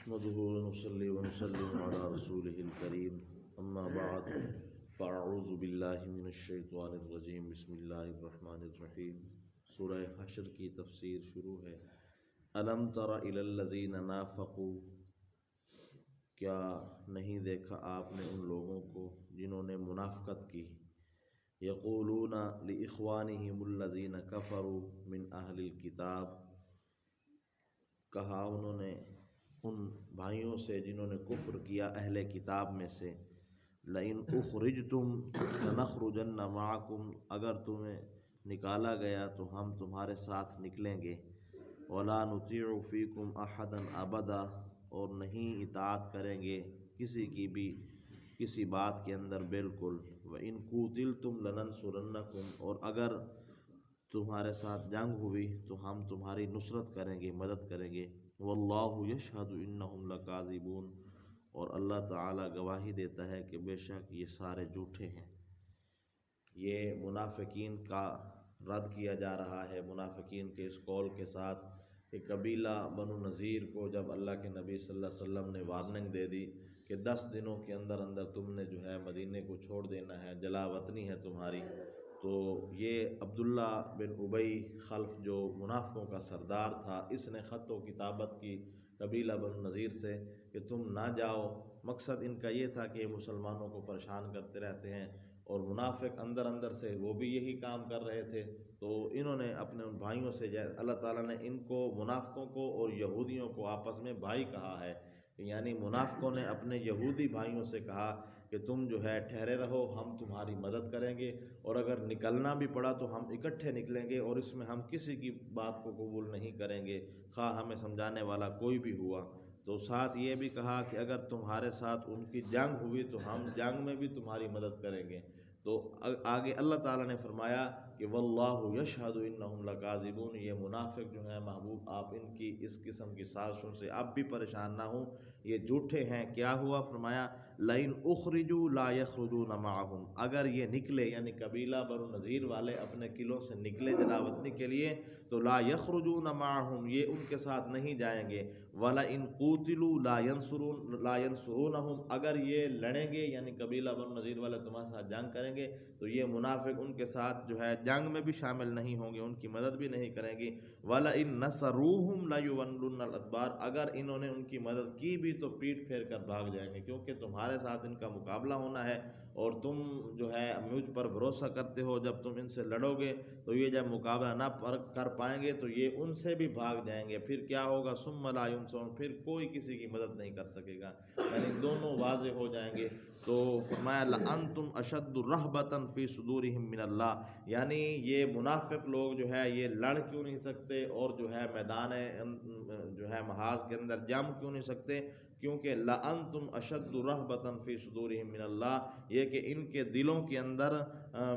نحمده ونصلي ونسلم على رسوله الكريم اما بعد فاعوذ باللہ من الشیطان الرجیم بسم اللہ الرحمن الرحیم۔ سورہ حشر کی تفسیر شروع ہے۔ الم تر الی الذین نافقوا، کیا نہیں دیکھا آپ نے ان لوگوں کو جنہوں نے منافقت کی، یقولون لاخوانہم الذین کفروا من اہل الکتاب، کہا انہوں نے ان بھائیوں سے جنہوں نے کفر کیا اہل کتاب میں سے، لئن اخرجتم لنخرجن معکم، اگر تمہیں نکالا گیا تو ہم تمہارے ساتھ نکلیں گے، ولا نطیع فیکم احدا ابدا، اور نہیں اطاعت کریں گے کسی کی بھی کسی بات کے اندر بالکل، وان قوتلتم لننصرنکم، اور اگر تمہارے ساتھ جنگ ہوئی تو ہم تمہاری نصرت کریں گے، مدد کریں گے، واللہ یشہد انہم لکاذبون، اور اللہ تعالی گواہی دیتا ہے کہ بے شک یہ سارے جھوٹے ہیں۔ یہ منافقین کا رد کیا جا رہا ہے، منافقین کے اس قول کے ساتھ کہ قبیلہ بنو نذیر کو جب اللہ کے نبی صلی اللہ علیہ وسلم نے وارننگ دے دی کہ 10 دنوں کے اندر اندر تم نے جو ہے مدینے کو چھوڑ دینا ہے، جلا وطنی ہے تمہاری، تو یہ عبداللہ بن ابی خلف جو منافقوں کا سردار تھا، اس نے خط و کتابت کی قبیلہ بن نذیر سے کہ تم نہ جاؤ۔ مقصد ان کا یہ تھا کہ مسلمانوں کو پریشان کرتے رہتے ہیں، اور منافق اندر اندر سے وہ بھی یہی کام کر رہے تھے، تو انہوں نے اپنے ان بھائیوں سے، اللہ تعالیٰ نے ان کو منافقوں کو اور یہودیوں کو آپس میں بھائی کہا ہے، یعنی منافقوں نے اپنے یہودی بھائیوں سے کہا کہ تم جو ہے ٹھہرے رہو، ہم تمہاری مدد کریں گے، اور اگر نکلنا بھی پڑا تو ہم اکٹھے نکلیں گے، اور اس میں ہم کسی کی بات کو قبول نہیں کریں گے، خواہ ہمیں سمجھانے والا کوئی بھی ہوا۔ تو ساتھ یہ بھی کہا کہ اگر تمہارے ساتھ ان کی جنگ ہوئی تو ہم جنگ میں بھی تمہاری مدد کریں گے۔ تو آگے اللہ تعالیٰ نے فرمایا کہ واللہ یشہد انہم لکاذبون، یہ منافق جو ہیں محبوب آپ ان کی اس قسم کی سازشوں سے آپ بھی پریشان نہ ہوں، یہ جھوٹے ہیں۔ کیا ہوا؟ فرمایا لئن اخرجوا لا یخرجون معہم، اگر یہ نکلے یعنی قبیلہ بنو نذیر والے اپنے قلعوں سے نکلے جلا وطنی کے لیے تو لا یخرجون معہم، یہ ان کے ساتھ نہیں جائیں گے، ولئن قوتلوا لا ینصرونہم، اگر یہ لڑیں گے یعنی قبیلہ بنو نذیر والے تمہارے ساتھ جنگ کریں گے تو یہ منافق ان کے ساتھ جو ہے جنگ میں بھی شامل نہیں ہوں گے، ان کی مدد بھی نہیں کریں گی، وَلَئِن نَصَرُوهُمْ لَيُوَلُّنَّ الْأَدْبَارَ، اگر انہوں نے ان کی مدد کی بھی تو پیٹ پھیر کر بھاگ جائیں گے، کیونکہ تمہارے ساتھ ان کا مقابلہ ہونا ہے اور تم جو ہے مجھ پر بھروسہ کرتے ہو، جب تم ان سے لڑو گے تو یہ جب مقابلہ نہ کر پائیں گے تو یہ ان سے بھی بھاگ جائیں گے، پھر کیا ہوگا؟ ثُمَّ لَا يُنصَرُونَ، پھر کوئی کسی کی مدد نہیں کر سکے گا، یعنی دونوں واضح ہو جائیں گے۔ تو فرمایا لَأَنْتُمْ أَشَدُّ رَهْبَةً فِي صُدُورِهِمْ مِنَ اللَّهِ، یعنی یہ منافق لوگ جو ہے یہ لڑ کیوں نہیں سکتے اور جو ہے میدان جو ہے محاذ کے اندر جم کیوں نہیں سکتے؟ کیونکہ لَأَنْتُمْ أَشَدُّ رَهْبَةً فِي صُدُورِهِمْ مِنَ اللَّهِ، یہ کہ ان کے دلوں کے اندر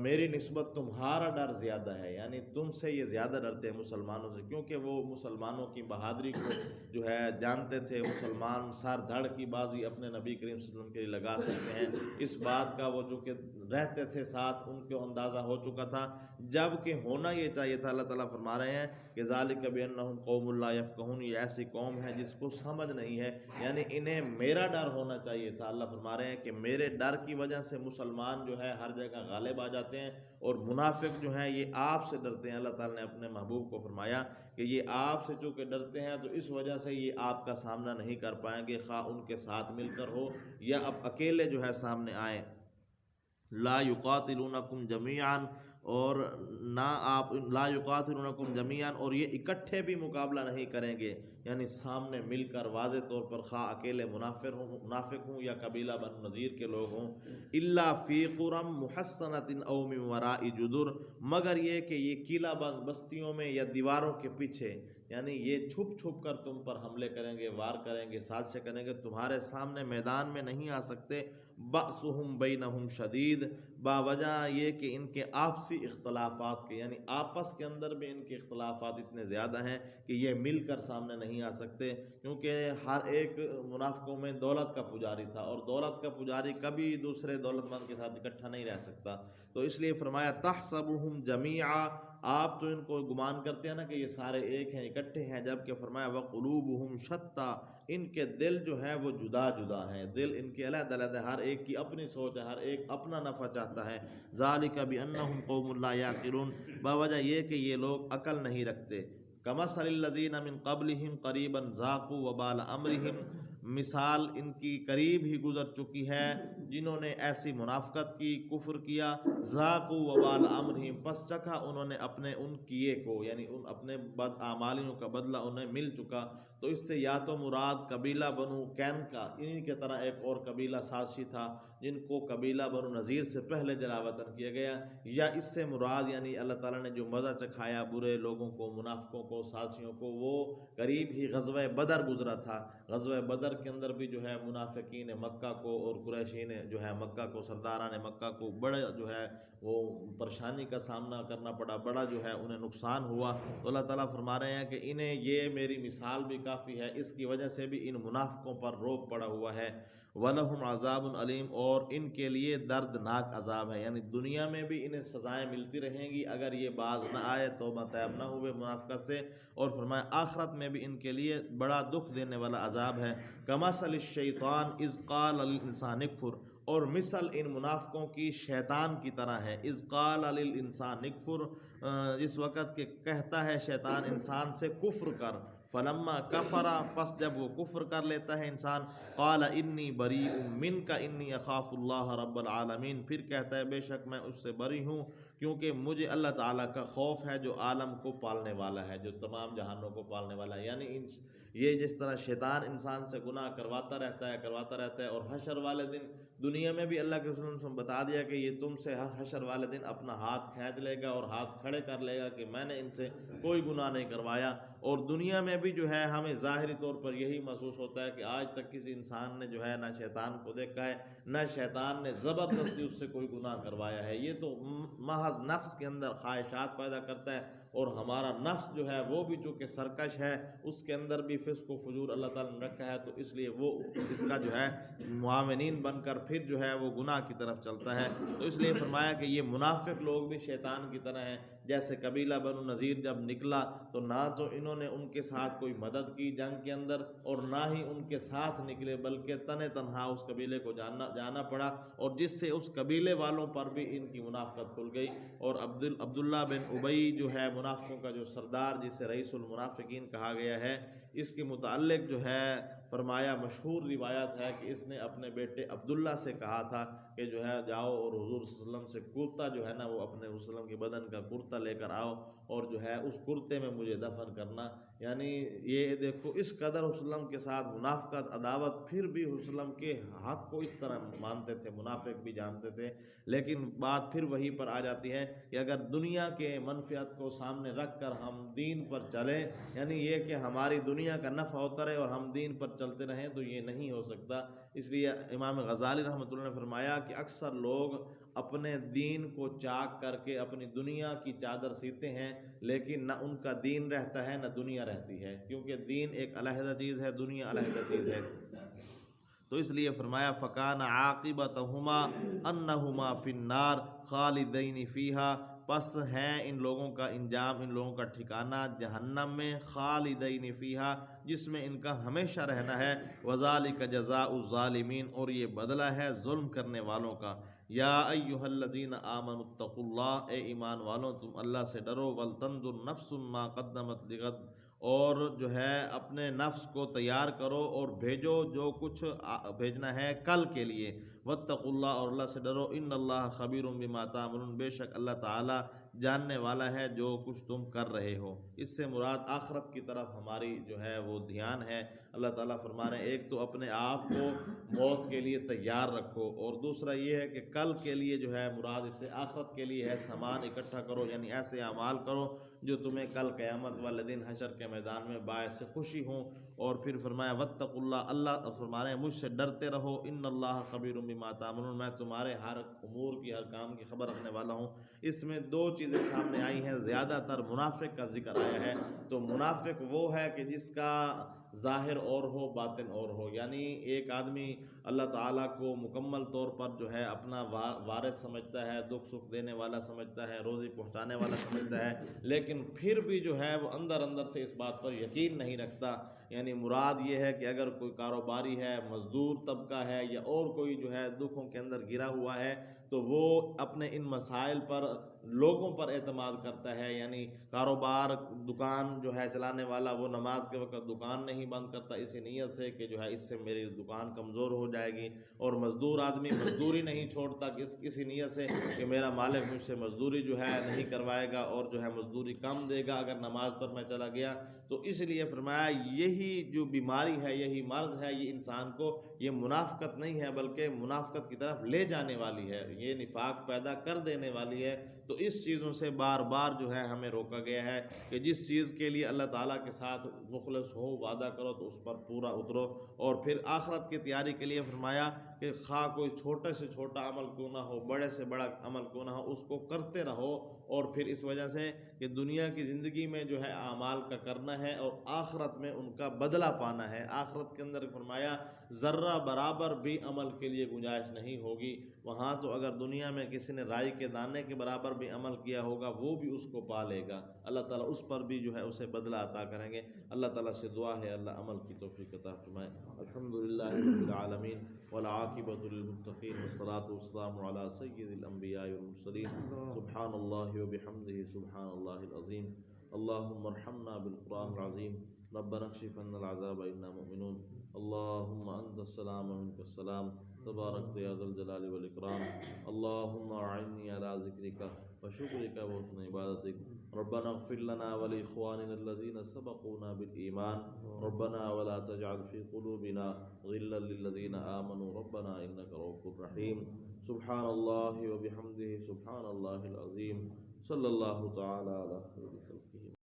میری نسبت تمہارا ڈر زیادہ ہے، یعنی تم سے یہ زیادہ ڈرتے ہیں مسلمانوں سے، کیونکہ وہ مسلمانوں کی بہادری کو جو ہے جانتے تھے، مسلمان سر دھڑ کی بازی اپنے نبی کریم صلی اللہ علیہ وسلم کے لیے لگا سکتے ہیں، اس بات کا وہ جو کہ رہتے تھے ساتھ ان کو اندازہ ہو چکا تھا، جب کہ ہونا یہ چاہیے تھا۔ اللہ تعالیٰ فرما رہے ہیں کہ ذالک بانہم قوم لا یفقہون، یہ ایسی قوم ہے جس کو سمجھ نہیں ہے، یعنی انہیں میرا ڈر ہونا چاہیے تھا۔ اللہ فرما رہے ہیں کہ میرے ڈر کی وجہ سے مسلمان جو ہے ہر جگہ غالب آ جاتے ہیں، اور منافق جو ہیں یہ آپ سے ڈرتے ہیں۔ اللہ تعالیٰ نے اپنے محبوب کو فرمایا کہ یہ آپ سے چونکہ ڈرتے ہیں تو اس وجہ سے یہ آپ کا سامنا نہیں کر پائیں گے، خواہ ان کے ساتھ مل کر ہو یا اب اکیلے جو ہے سامنے آئیں۔ لا یقاتلونکم جمیعا، اور نہ آپ لا یقاتلونکم جمیعا، اور یہ اکٹھے بھی مقابلہ نہیں کریں گے، یعنی سامنے مل کر واضح طور پر، خواہ اکیلے منافق ہوں یا قبیلہ بنو نذیر کے لوگ ہوں، الا فی قری محصنۃ او من وراء جدر، مگر یہ کہ یہ قلعہ بند بستیوں میں یا دیواروں کے پیچھے، یعنی یہ چھپ چھپ کر تم پر حملے کریں گے، وار کریں گے، سازشیں کریں گے، تمہارے سامنے میدان میں نہیں آ سکتے۔ بأسہم بینہم شدید، باوجہ یہ کہ ان کے آپسی اختلافات کے، یعنی آپس کے اندر بھی ان کے اختلافات اتنے زیادہ ہیں کہ یہ مل کر سامنے نہیں آ سکتے، کیونکہ ہر ایک منافقوں میں دولت کا پجاری تھا، اور دولت کا پجاری کبھی دوسرے دولت مند کے ساتھ اکٹھا نہیں رہ سکتا، تو اس لیے فرمایا تحسبہم جمیعا، آپ تو ان کو گمان کرتے ہیں نا کہ یہ سارے ایک ہیں، اکٹھے ہیں، جبکہ فرمایا وقلوبہم شتیٰ، ان کے دل جو ہے وہ جدا جدا ہیں، دل ان کے علیحدہ علیحدہ، ہر ایک کی اپنی سوچ ہے، ہر ایک اپنا نفع چاہتا ہے۔ ذالک بانہم قوم لا یعقلون، بوجہ یہ کہ یہ لوگ عقل نہیں رکھتے۔ کمثل الذین من قبلہم قریبا ذاقوا وبال امرہم، مثال ان کی قریب ہی گزر چکی ہے جنہوں نے ایسی منافقت کی، کفر کیا، ذاقوا وبال امرہم، پس چکھا انہوں نے اپنے ان کیے کو، یعنی ان اپنے بد اعمالیوں کا بدلہ انہیں مل چکا۔ تو اس سے یا تو مراد قبیلہ بنو کین کا، انہی کی طرح ایک اور قبیلہ سازشی تھا جن کو قبیلہ بنو نذیر سے پہلے جلا وطن کیا گیا، یا اس سے مراد یعنی اللہ تعالیٰ نے جو مزہ چکھایا برے لوگوں کو، منافقوں کو، سازشیوں کو، وہ قریب ہی غزوہ بدر گزرا تھا۔ غزوہ بدر کے اندر بھی جو ہے منافقین مکہ کو اور قریشین جو ہے مکہ کو، سرداران مکہ کو بڑے جو ہے وہ پریشانی کا سامنا کرنا پڑا، بڑا جو ہے انہیں نقصان ہوا۔ تو اللہ تعالیٰ فرما رہے ہیں کہ انہیں یہ میری مثال بھی کافی ہے، اس کی وجہ سے بھی ان منافقوں پر روب پڑا ہوا ہے۔ وَلَهُمْ عَذَابٌ عَلِيمٌ، اور ان کے لیے دردناک عذاب ہے، یعنی دنیا میں بھی انہیں سزائیں ملتی رہیں گی اگر یہ باز نہ آئے، توبہ طیب نہ ہوئے منافقت سے، اور فرمایا آخرت میں بھی ان کے لیے بڑا دکھ دینے والا عذاب ہے۔ کمثل الشیطان اذ قال للانسان اکفر، اور مثل ان منافقوں کی شیطان کی طرح ہے، اذ قال للانسان اکفر، اس وقت کہ کہتا ہے شیطان انسان سے کفر کر، فلما کفر، پس جب وہ کفر کر لیتا ہے انسان، قال انی بریء منک انی اخاف اللہ رب العالمین، پھر کہتا ہے بے شک میں اس سے بری ہوں کیونکہ مجھے اللہ تعالیٰ کا خوف ہے جو عالم کو پالنے والا ہے، جو تمام جہانوں کو پالنے والا ہے۔ یعنی یہ جس طرح شیطان انسان سے گناہ کرواتا رہتا ہے، اور حشر والے دن دنیا میں بھی اللہ کے رسول نے بتا دیا کہ یہ تم سے حشر والے دن اپنا ہاتھ کھینچ لے گا اور ہاتھ کھڑے کر لے گا کہ میں نے ان سے کوئی گناہ نہیں کروایا۔ اور دنیا میں بھی جو ہے ہمیں ظاہری طور پر یہی محسوس ہوتا ہے کہ آج تک کسی انسان نے جو ہے نہ شیطان کو دیکھا ہے، نہ شیطان نے زبردستی اس سے کوئی گناہ کروایا ہے۔ یہ تو محض نفس کے اندر خواہشات پیدا کرتا ہے، اور ہمارا نفس جو ہے وہ بھی چونکہ سرکش ہے، اس کے اندر بھی فسق و فجور اللہ تعالیٰ نے رکھا ہے، تو اس لیے وہ اس کا جو ہے معاونین بن کر پھر جو ہے وہ گناہ کی طرف چلتا ہے۔ تو اس لیے فرمایا کہ یہ منافق لوگ بھی شیطان کی طرح ہیں۔ جیسے قبیلہ بنو نذیر جب نکلا تو نہ تو انہوں نے ان کے ساتھ کوئی مدد کی جنگ کے اندر، اور نہ ہی ان کے ساتھ نکلے، بلکہ تنہا اس قبیلے کو جانا پڑا، اور جس سے اس قبیلے والوں پر بھی ان کی منافقت کھل گئی۔ اور عبداللہ بن ابی جو ہے منافقوں کا جو سردار، جسے رئیس المنافقین کہا گیا ہے، اس کے متعلق جو ہے فرمایا، مشہور روایت ہے کہ اس نے اپنے بیٹے عبداللہ سے کہا تھا کہ جو ہے جاؤ اور حضور صلی اللہ علیہ وسلم سے کرتا جو ہے نا وہ اپنے وسلم کے بدن کا کرتا لے کر آؤ، اور جو ہے اس کرتے میں مجھے دفن کرنا۔ یعنی یہ دیکھو اس قدر وسلم کے ساتھ منافقت، عداوت، پھر بھی وسلم کے حق کو اس طرح مانتے تھے، منافق بھی جانتے تھے۔ لیکن بات پھر وہی پر آ جاتی ہے کہ اگر دنیا کے منفعت کو سامنے رکھ کر ہم دین پر چلیں، یعنی یہ کہ ہماری دنیا کا نفع ہوتا رہے اور ہم دین پر چلتے رہیں، تو یہ نہیں ہو سکتا۔ اس لیے امام غزالی رحمۃ اللہ نے فرمایا کہ اکثر لوگ اپنے دین کو چاک کر کے اپنی دنیا کی چادر سیتے ہیں، لیکن نہ ان کا دین رہتا ہے نہ دنیا رہتی ہے، کیونکہ دین ایک علیحدہ چیز ہے، دنیا علیحدہ چیز ہے۔ تو اس لیے فرمایا فَكَانَ عَاقِبَتُهُمَا أَنَّهُمَا فِي النَّارِ خَالِدَيْنِ فِيهَا، پس ہے ان لوگوں کا انجام، ان لوگوں کا ٹھکانہ جہنم میں، خالدین فیہا، جس میں ان کا ہمیشہ رہنا ہے، وذالک جزاء الظالمین، اور یہ بدلہ ہے ظلم کرنے والوں کا۔ یا ایھا الذین آمنوا اتقوا اللہ، اے ایمان والوں تم اللہ سے ڈرو، ولتنظر نفس ما قدمت لغد، اور جو ہے اپنے نفس کو تیار کرو اور بھیجو جو کچھ بھیجنا ہے کل کے لیے، واتقوا اللہ، اور اللہ سے ڈرو، ان اللہ خبیر بما تعملون، بے شک اللہ تعالی جاننے والا ہے جو کچھ تم کر رہے ہو۔ اس سے مراد آخرت کی طرف ہماری جو ہے وہ دھیان ہے۔ اللہ تعالیٰ فرما رہے ہیں ایک تو اپنے آپ کو موت کے لیے تیار رکھو، اور دوسرا یہ ہے کہ کل کے لیے جو ہے مراد اس سے آخرت کے لیے ہے سامان اکٹھا کرو، یعنی ایسے اعمال کرو جو تمہیں کل قیامت والے دن حشر کے میدان میں باعث خوشی ہوں۔ اور پھر فرمایا واتقوا اللہ، اللہ فرما رہے ہیں مجھ سے ڈرتے رہو، ان اللہ خبیر بما تعملون، میں تمہارے ہر امور کی، ہر کام کی خبر رکھنے والا ہوں۔ اس میں دو چیزیں سامنے آئی ہیں، زیادہ تر منافق کا ذکر آیا ہے۔ تو منافق وہ ہے کہ جس کا ظاہر اور ہو باطن اور ہو، یعنی ایک آدمی اللہ تعالیٰ کو مکمل طور پر جو ہے اپنا وارث سمجھتا ہے، دکھ سکھ دینے والا سمجھتا ہے، روزی پہنچانے والا سمجھتا ہے، لیکن پھر بھی جو ہے وہ اندر سے اس بات پر یقین نہیں رکھتا، یعنی مراد یہ ہے کہ اگر کوئی کاروباری ہے، مزدور طبقہ ہے، یا اور کوئی جو ہے دکھوں کے اندر گرا ہوا ہے، تو وہ اپنے ان مسائل پر لوگوں پر اعتماد کرتا ہے، یعنی کاروبار دکان جو ہے چلانے والا وہ نماز کے وقت دکان نہیں بند کرتا اسی نیت سے کہ جو ہے اس سے میری دکان کمزور ہو جائے گی، اور مزدور آدمی مزدوری نہیں چھوڑتا کسی نیت سے کہ میرا مالک مجھ سے مزدوری جو ہے نہیں کروائے گا اور جو ہے مزدوری کم دے گا اگر نماز پر میں چلا گیا۔ تو اس لیے فرمایا یہی جو بیماری ہے، یہی مرض ہے، یہ انسان کو یہ منافقت نہیں ہے بلکہ منافقت کی طرف لے جانے والی ہے، یہ نفاق پیدا کر دینے والی ہے۔ تو اس چیزوں سے بار بار جو ہے ہمیں روکا گیا ہے کہ جس چیز کے لیے اللہ تعالیٰ کے ساتھ مخلص ہو، وعدہ کرو تو اس پر پورا اترو، اور پھر آخرت کی تیاری کے لیے فرمایا کہ خواہ کوئی چھوٹے سے چھوٹا عمل کیوں نہ ہو، بڑے سے بڑا عمل کیوں نہ ہو، اس کو کرتے رہو، اور پھر اس وجہ سے کہ دنیا کی زندگی میں جو ہے اعمال کا کرنا ہے اور آخرت میں ان کا بدلہ پانا ہے۔ آخرت کے اندر فرمایا ذرہ برابر بھی عمل کے لیے گنجائش نہیں ہوگی، وہاں تو اگر دنیا میں کسی نے رائی کے دانے کے برابر بھی عمل کیا ہوگا وہ بھی اس کو پا لے گا، اللہ تعالیٰ اس پر بھی جو ہے اسے بدلہ عطا کریں گے۔ اللہ تعالیٰ سے دعا ہے اللہ عمل کی توفیق عطا فرمائے۔ الحمدللہ رب العالمین والعاقبۃ للمتقین والصلاۃ والسلام علی سید الانبیاء والمرسلین۔ سبحان اللہ وبحمدہ سبحان اللہ العظیم۔ اللہم ارحمنا بالقرآن العظیم، ربنا اکشف عنا العذاب انا مؤمنون۔ اللہم انت السلام ومنک السلام، تبارکت یا ذا الجلال والاکرام۔ اللہم اعنی علی ذکرک وشکرک وحسن عبادتک۔ ربنا اغفر لنا ولاخواننا الذین سبقونا بالایمان، ربنا ولا تجعل فی قلوبنا غلا للذین آمنوا ربنا انک رؤوف رحیم۔ سبحان اللہ وبحمدہ سبحان اللہ العظیم۔ صلی اللہ تعالی علی خیر خلقہ۔